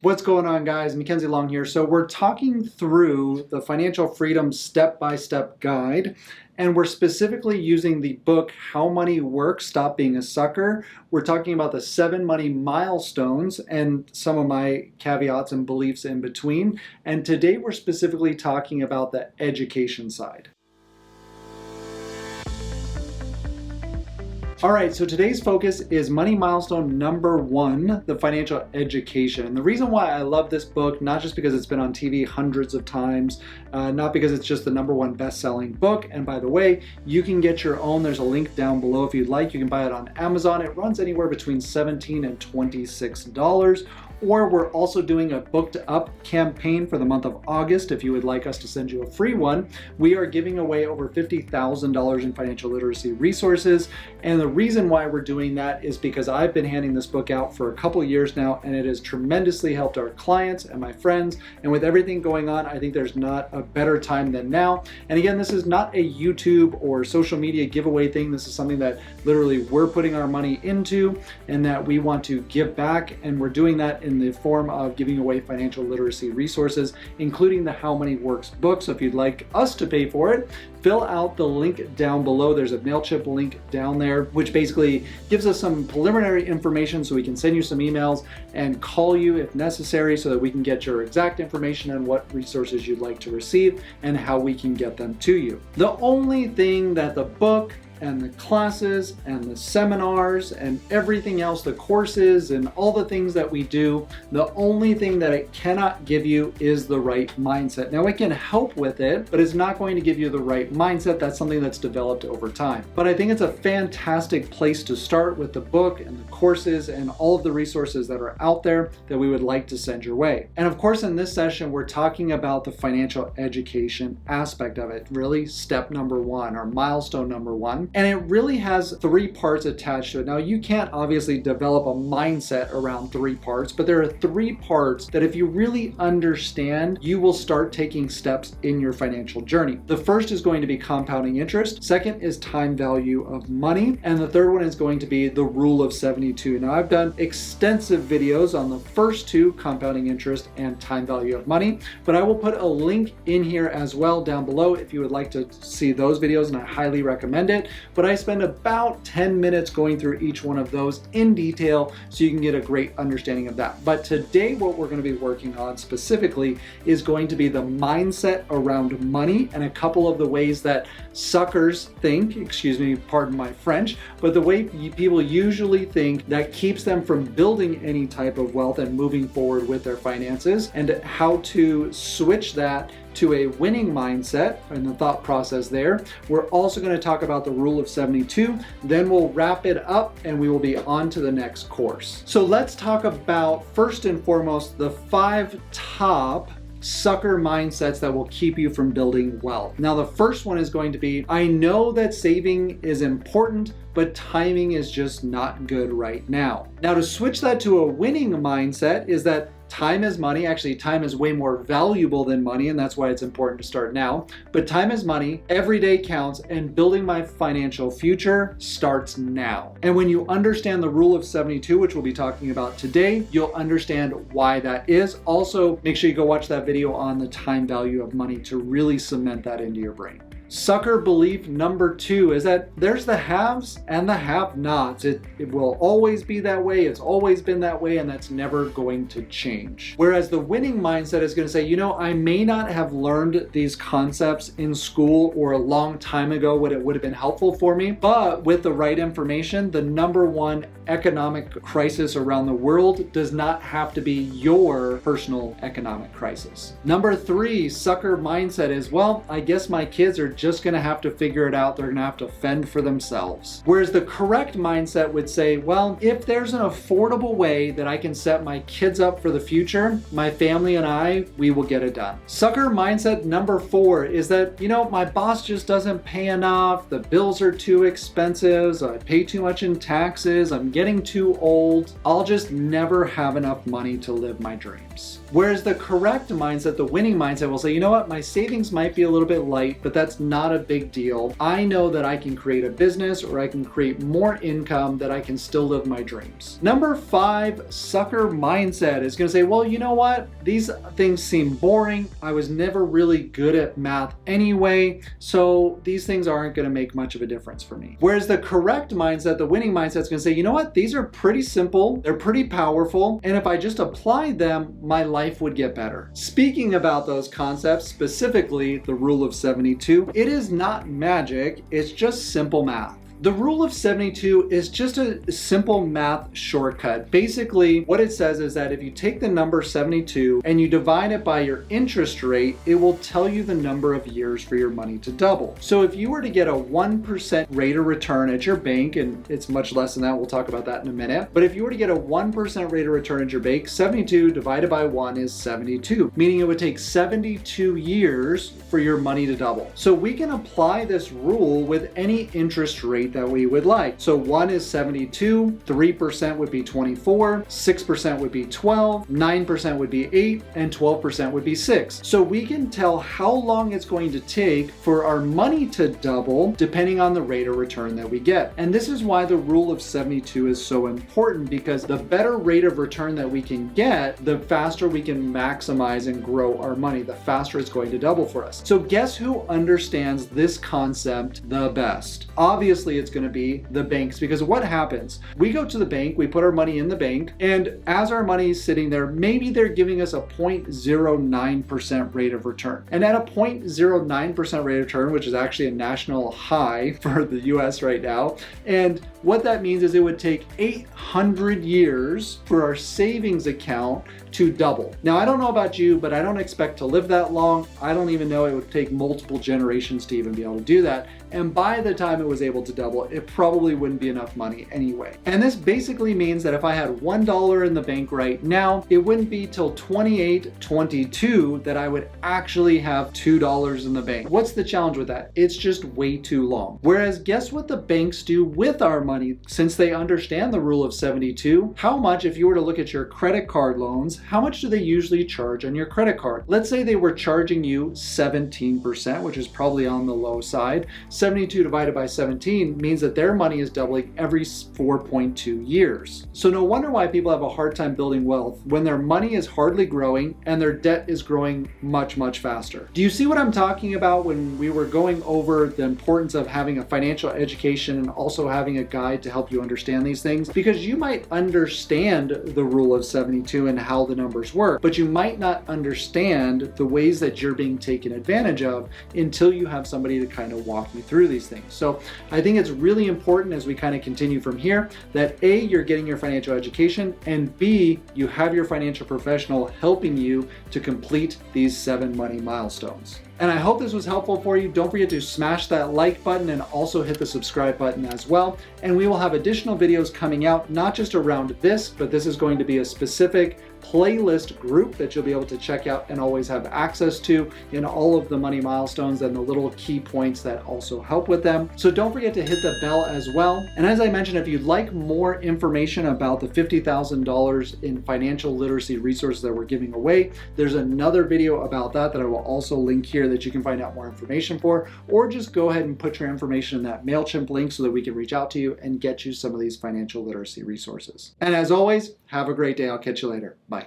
What's going on, guys? Mackenzie Long here. So we're talking through the Financial Freedom Step-by-Step Guide, and we're specifically using the book, How Money Works, Stop Being a Sucker. We're talking about the 7 money milestones and some of my caveats and beliefs in between. And today we're specifically talking about the education side. All right, so today's focus is money milestone number 1, the financial education. And the reason why I love this book, not just because it's been on TV hundreds of times, not because it's just the number 1 best-selling book. And by the way, you can get your own. There's a link down below if you'd like. You can buy it on Amazon. It runs anywhere between $17 and $26. Or we're also doing a Booked Up campaign for the month of August. If you would like us to send you a free one, we are giving away over $50,000 in financial literacy resources. And the reason why we're doing that is because I've been handing this book out for a couple years now, and it has tremendously helped our clients and my friends. And with everything going on, I think there's not a better time than now. And again, this is not a YouTube or social media giveaway thing. This is something that literally we're putting our money into and that we want to give back. And we're doing that in the form of giving away financial literacy resources, including the How Money Works book. So if you'd like us to pay for it, fill out the link down below. There's a MailChimp link down there, which basically gives us some preliminary information so we can send you some emails and call you if necessary so that we can get your exact information on what resources you'd like to receive and how we can get them to you. The only thing that the book and the classes and the seminars and everything else, the courses and all the things that we do, the only thing that it cannot give you is the right mindset. Now, it can help with it, but it's not going to give you the right mindset. That's something that's developed over time. But I think it's a fantastic place to start with the book and the courses and all of the resources that are out there that we would like to send your way. And of course, in this session, we're talking about the financial education aspect of it, really step number 1 or milestone number 1. And it really has 3 parts attached to it. Now, you can't obviously develop a mindset around 3 parts, but there are 3 parts that if you really understand, you will start taking steps in your financial journey. The first is going to be compounding interest. Second is time value of money. And the third one is going to be the rule of 72. Now, I've done extensive videos on the first 2, compounding interest and time value of money, but I will put a link in here as well down below if you would like to see those videos, and I highly recommend it. But I spend about 10 minutes going through each one of those in detail so you can get a great understanding of that. But today, what we're going to be working on specifically is going to be the mindset around money and a couple of the ways that suckers think, excuse me, pardon my French, but the way people usually think that keeps them from building any type of wealth and moving forward with their finances, and how to switch that to a winning mindset and the thought process there. We're also going to talk about the rule of 72. Then we'll wrap it up and we will be on to the next course. So let's talk about, first and foremost, the 5 top sucker mindsets that will keep you from building wealth. Now, the first one is going to be, I know that saving is important, but timing is just not good right now. Now, to switch that to a winning mindset is that time is money. Actually, time is way more valuable than money, and that's why it's important to start now. But time is money, every day counts, and building my financial future starts now. And when you understand the rule of 72, which we'll be talking about today, you'll understand why that is. Also, make sure you go watch that video on the time value of money to really cement that into your brain. Sucker belief number 2 is that there's the haves and the have-nots. It will always be that way. It's always been that way, and that's never going to change. Whereas the winning mindset is going to say, you know, I may not have learned these concepts in school or a long time ago when it would have been helpful for me, but with the right information, the number 1 economic crisis around the world does not have to be your personal economic crisis. Number 3, sucker mindset is, well, I guess my kids are just going to have to figure it out. They're going to have to fend for themselves. Whereas the correct mindset would say, well, if there's an affordable way that I can set my kids up for the future, my family and I, we will get it done. Sucker mindset number 4 is that, you know, my boss just doesn't pay enough. The bills are too expensive. I pay too much in taxes. I'm getting too old. I'll just never have enough money to live my dreams. Whereas the correct mindset, the winning mindset, will say, you know what, my savings might be a little bit light, but that's not a big deal. I know that I can create a business or I can create more income that I can still live my dreams. Number 5, sucker mindset is going to say, well, you know what? These things seem boring. I was never really good at math anyway, so these things aren't going to make much of a difference for me. Whereas the correct mindset, the winning mindset, is going to say, you know what? These are pretty simple, they're pretty powerful, and if I just applied them, my life would get better. Speaking about those concepts, specifically the rule of 72, it is not magic, it's just simple math. The rule of 72 is just a simple math shortcut. Basically, what it says is that if you take the number 72 and you divide it by your interest rate, it will tell you the number of years for your money to double. So if you were to get a 1% rate of return at your bank, and it's much less than that, we'll talk about that in a minute, but if you were to get a 1% rate of return at your bank, 72 divided by 1 is 72, meaning it would take 72 years for your money to double. So we can apply this rule with any interest rate that we would like. So 1 is 72, 3% would be 24, 6% would be 12, 9% would be 8, and 12% would be 6. So we can tell how long it's going to take for our money to double depending on the rate of return that we get. And this is why the rule of 72 is so important, because the better rate of return that we can get, the faster we can maximize and grow our money, the faster it's going to double for us. So guess who understands this concept the best? Obviously, it's going to be the banks, because what happens? We go to the bank, we put our money in the bank, and as our money is sitting there, maybe they're giving us a 0.09% rate of return. And at a 0.09% rate of return, which is actually a national high for the US right now, and what that means is it would take 800 years for our savings account to double. Now, I don't know about you, but I don't expect to live that long. I don't even know it would take multiple generations to even be able to do that. And by the time it was able to double, it probably wouldn't be enough money anyway. And this basically means that if I had $1 in the bank right now, it wouldn't be till 2822 that I would actually have $2 in the bank. What's the challenge with that? It's just way too long. Whereas guess what the banks do with our money, since they understand the rule of 72? How much, if you were to look at your credit card loans, how much do they usually charge on your credit card? Let's say they were charging you 17%, which is probably on the low side. 72 divided by 17 means that their money is doubling every 4.2 years. So no wonder why people have a hard time building wealth when their money is hardly growing and their debt is growing much, much faster. Do you see what I'm talking about when we were going over the importance of having a financial education and also having a guide to help you understand these things? Because you might understand the rule of 72 and how the numbers work, but you might not understand the ways that you're being taken advantage of until you have somebody to kind of walk you through these things. So I think it's really important as we kind of continue from here that A, you're getting your financial education, and B, you have your financial professional helping you to complete these 7 money milestones. And I hope this was helpful for you. Don't forget to smash that like button and also hit the subscribe button as well. And we will have additional videos coming out, not just around this, but this is going to be a specific playlist group that you'll be able to check out and always have access to in all of the money milestones and the little key points that also help with them. So don't forget to hit the bell as well. And as I mentioned, if you'd like more information about the $50,000 in financial literacy resources that we're giving away, there's another video about that I will also link here that you can find out more information for, or just go ahead and put your information in that MailChimp link so that we can reach out to you and get you some of these financial literacy resources. And as always, have a great day. I'll catch you later. Bye.